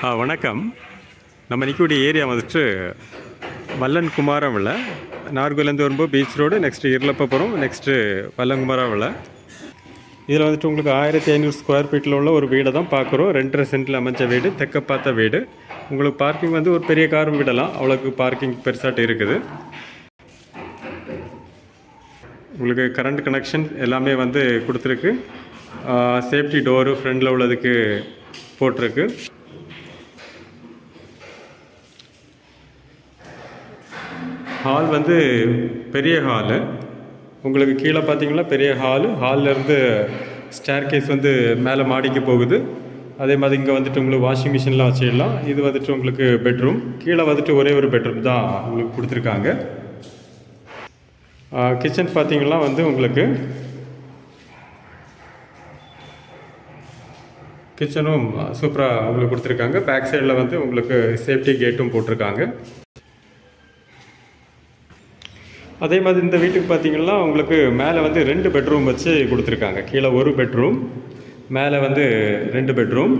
வணக்கம். நம்ம நிற்கக்கூடிய ஏரியா வந்துட்டு வல்லன்குமாரவிளை. நார்கோலேருந்து வரும்போது beach road, next Irulappapuram, next Vallankumaravilai. இதில் வந்துட்டு உங்களுக்கு 1500 ஸ்கொயர் ஃபீட்டில் உள்ள ஒரு வீடை தான் பார்க்குறோம். 2.5 சென்ட்டில் அமைச்ச வீடு, தெற்க பார்த்த வீடு. உங்களுக்கு பார்க்கிங் வந்து ஒரு பெரிய காரும் விடலாம், அவ்வளோக்கு பார்க்கிங் பெருசாட்டு இருக்குது. உங்களுக்கு கரண்ட் கனெக்ஷன் எல்லாமே வந்து கொடுத்துருக்கு. சேஃப்டி டோரு ஃப்ரண்டில் உள்ளதுக்கு போட்டிருக்கு. ஹால் வந்து பெரிய ஹாலு. உங்களுக்கு கீழே பார்த்தீங்கன்னா பெரிய ஹால்லேருந்து ஸ்டேர் கேஸ் வந்து மேலே மாடிக்கு போகுது. அதே மாதிரி இங்கே வந்துட்டு உங்களுக்கு வாஷிங் மிஷின்லாம் வச்சிடலாம். இது வந்துட்டு உங்களுக்கு பெட்ரூம். கீழே வந்துட்டு ஒரே ஒரு பெட்ரூம் தான் உங்களுக்கு கொடுத்துருக்காங்க. கிச்சன் பார்த்தீங்கன்னா வந்து உங்களுக்கு கிச்சனும் சூப்பராக உங்களுக்கு கொடுத்துருக்காங்க. பேக் சைடில் வந்து உங்களுக்கு சேஃப்டி கேட்டும் போட்டிருக்காங்க. அதே மாதிரி இந்த வீட்டுக்கு பார்த்தீங்கன்னா உங்களுக்கு மேலே வந்து 2 பெட்ரூம் வச்சு கொடுத்துருக்காங்க. கீழே ஒரு பெட்ரூம், மேலே வந்து 2 பெட்ரூம்.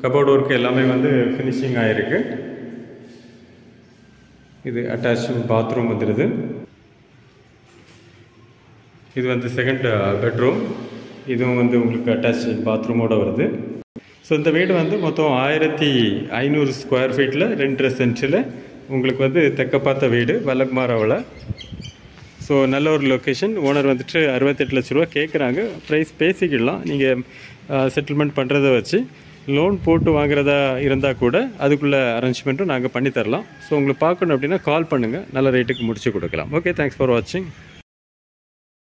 கபோர்டு ஒர்க் எல்லாமே வந்து ஃபினிஷிங் ஆகிருக்கு. இது அட்டாச் பாத்ரூம் வந்துடுது. இது வந்து செகண்ட் பெட்ரூம். இதுவும் வந்து உங்களுக்கு அட்டாச் பாத்ரூமோடு வருது. ஸோ இந்த வீடு வந்து மொத்தம் 1500 ஸ்கொயர் ஃபீட்டில் 2.5 சென்ட்டில் உங்களுக்கு வந்து தெற்க பார்த்த வீடு, வல்லன்குமாரவிளை. ஸோ நல்ல ஒரு லொக்கேஷன். ஓனர் வந்துட்டு 68 லட்ச ரூபா கேட்குறாங்க. ப்ரைஸ் பேசிக்கிடலாம். நீங்கள் செட்டில்மெண்ட் பண்ணுறத வச்சு லோன் போட்டு வாங்குறதா இருந்தால் கூட அதுக்குள்ளே அரேஞ்ச்மெண்ட்டும் நாங்கள் பண்ணித்தரலாம். ஸோ உங்களுக்கு பார்க்கணும் அப்படின்னா கால் பண்ணுங்கள், நல்ல ரேட்டுக்கு முடிச்சு கொடுக்கலாம். ஓகே, தேங்க்ஸ் ஃபார் வாட்சிங்.